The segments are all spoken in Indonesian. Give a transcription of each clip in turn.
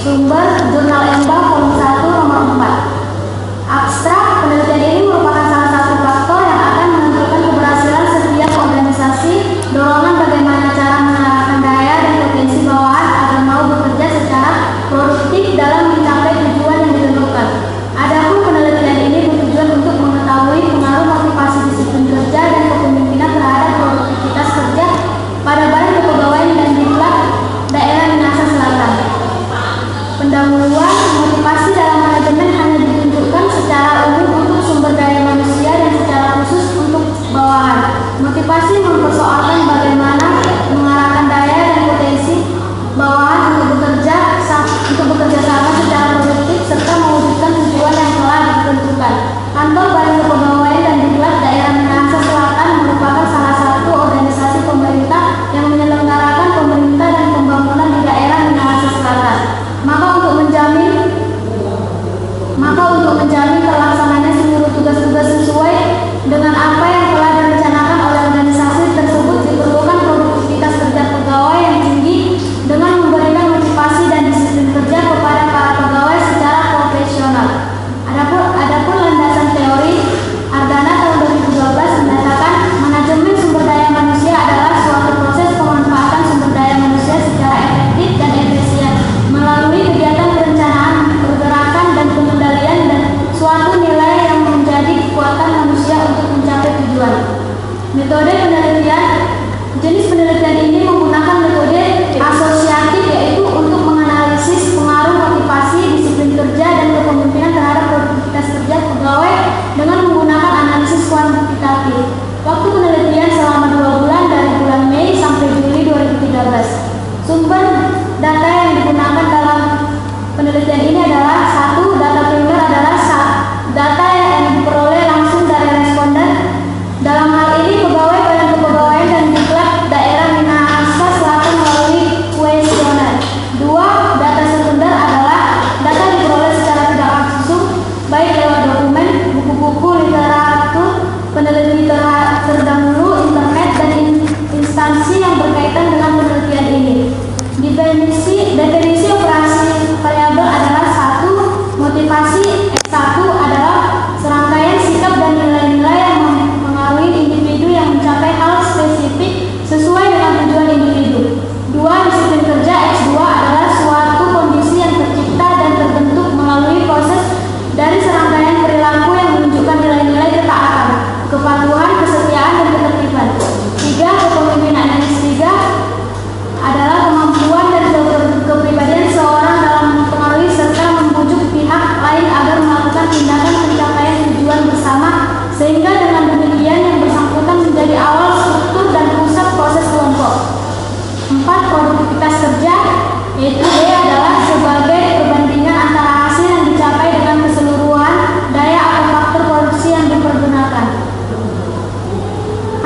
Sumber Jurnal Emba volume 1 nomor 4. Abstrak penelitian ini merupakan salah satu faktor yang akan menentukan keberhasilan setiap organisasi. Dorongan bagaimana cara mengarahkan daya dan potensi bawahan agar mau bekerja secara produktif dalam mencapai tujuan yang ditentukan. Adapun penelitian ini bertujuan untuk mengetahui pengaruh motivasi disiplin kerja dan kepemimpinan terhadap produktivitas kerja pada badan kepegawaian dan diklat daerah Minahasa Selatan. Pendahuluan, motivasi dalam manajemen hanya ditunjukkan secara umum untuk sumber daya manusia dan secara khusus untuk bawahan. Motivasi mempersoalkan bagaimana mengarahkan daya dan potensi bawahan untuk bekerja sama secara produktif serta mewujudkan tujuan yang telah ditentukan. Kantor Badan Kepegawaian dan Diklat Daerah Minahasa Selatan merupakan salah satu organisasi pemerintah yang menyelenggarakan pemerintah dan pembangunan di daerah Minahasa Selatan. Maka untuk menjamin terlaksananya seluruh tugas-tugas sesuai dengan apa yang telah direncanakan oleh organisasi tersebut, diperlukan produktivitas kerja pegawai yang tinggi dengan memberikan motivasi dan disiplin kerja kepada para pegawai secara profesional. Adapun landasan teori Ardana tahun 2012 menyatakan manajemen sumber daya manusia adalah suatu proses pemanfaatan sumber daya manusia secara efektif dan efisien melalui kegiatan perencanaan, pergerakan, dan pengendalian dan suatu nilai yang menjadi kekuatan manusia untuk mencapai tujuan. Metode penelitian. Jenis penelitian ini menggunakan metode asosiatif, yaitu untuk menganalisis pengaruh motivasi, disiplin kerja, dan kepemimpinan terhadap produktivitas kerja pegawai dengan menggunakan analisis kuantitatif. Waktu penelitian selama 2 bulan dari bulan Mei sampai Juli 2013. Sumber data yang digunakan dalam penelitian ini adalah: 1. Data primer adalah data yang diperoleh langsung dari responden. Dalam hal ini pegawai badan kepegawaian dan diklat daerah Minahasa Selatan melalui kuesioner. 2. Data sekunder adalah data diperoleh secara tidak langsung baik lewat dokumen, buku-buku, literatur peneliti terdahulu, internet, dan instansi yang berkaitan dengan penelitian ini. Definisi operasi variabel adalah: 1. Motivasi. X1 adalah serangkaian sikap dan nilai-nilai yang mengaruhi individu yang mencapai hal spesifik sesuai dengan tujuan individu. 2. Disiplin kerja. X2 adalah suatu kondisi yang tercipta dan terbentuk melalui proses dari serangkaian perilaku yang menunjukkan nilai-nilai ketaatan, kepatuhan, kesetiaan, dan ketertiban. 3. Kepemimpinan. X3 adalah kemampuan dan kepribadian seorang dalam mempengaruhi serta membujuk pihak lain agar melakukan tindakan pencapaian tujuan bersama, sehingga dengan demikian yang bersangkutan menjadi awal struktur dan pusat proses kelompok. 4. Produktivitas kerja, yaitu D adalah sebagai perbandingan antara hasil yang dicapai dengan keseluruhan daya atau faktor produksi yang dipergunakan.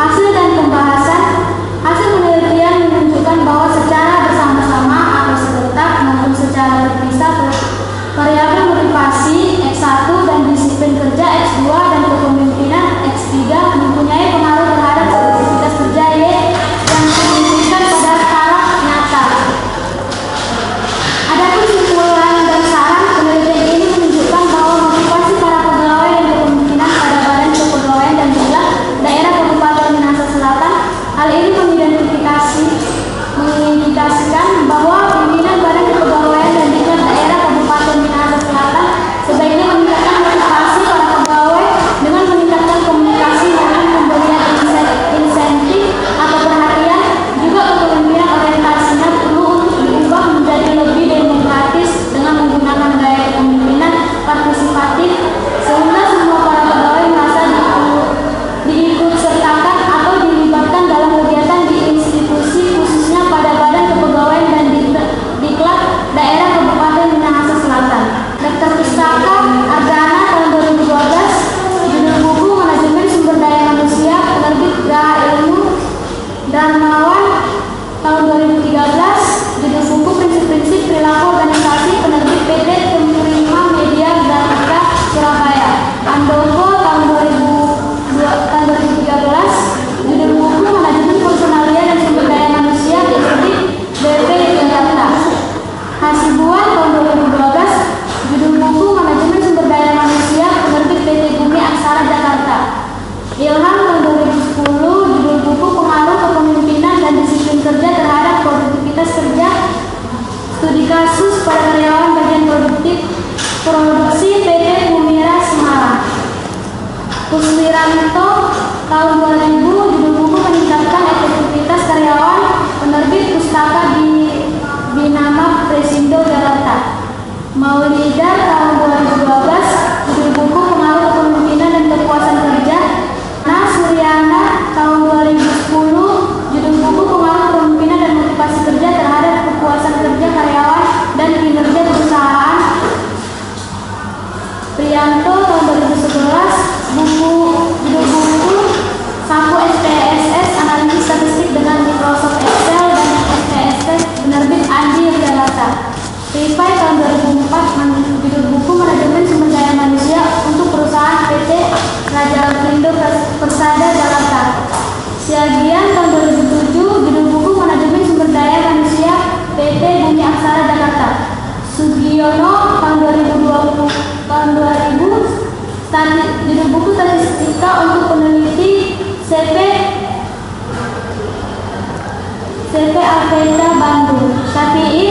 Hasil dan pembahasan. Hasil penelitian menunjukkan bahwa secara bersama-sama atau serentak maupun secara terpisah variabel motivasi X1 dan disiplin kerja X2 dan kepemimpinan X3 mempunyai pengaruh terhadap produktivitas kerja Y yang signifikan pada taraf nyata. Adapun kesimpulan dan saran penelitian ini menunjukkan bahwa motivasi para pegawai dan kepemimpinan pada badan kepegawaian dan diklat daerah Kabupaten Minahasa Selatan. Hal ini mengindikasikan bahwa pimpinan badan kepegawaian dan diklat daerah Kabupaten Minahasa Selatan sebaiknya meningkatkan motivasi para pegawai kasus pada karyawan bagian produksi PT Bumira Semarang. Kuswiranto tahun 2000, judul buku meningkatkan efektivitas karyawan, penerbit pustaka di Binama Presindo Jakarta. Maulida tahun 2012, judul buku pengaruh kepemimpinan dan kepuasan kerja. Nah Suryana tahun 2010, judul buku pengaruh kepemimpinan dan motivasi kerja terhadap kepuasan kerja karyawan dan kinerja perusahaan. Prianto tahun 2011, judul buku Saku SPSS Analisis Statistik dengan Microsoft Excel dan SPSS, penerbit Anjir Jakarta. Rifai tahun 2004, judul buku Manajemen Sumber Daya Manusia untuk Perusahaan PT Raja Apindo Persada Jakarta. Siagian tahun 2007, judul buku Manajemen Sumber Daya Manusia PT Bumi Aksara Jakarta. Sugiono tahun 2000, judul buku Statistika untuk Peneliti CV Alveda Bandung. Syafii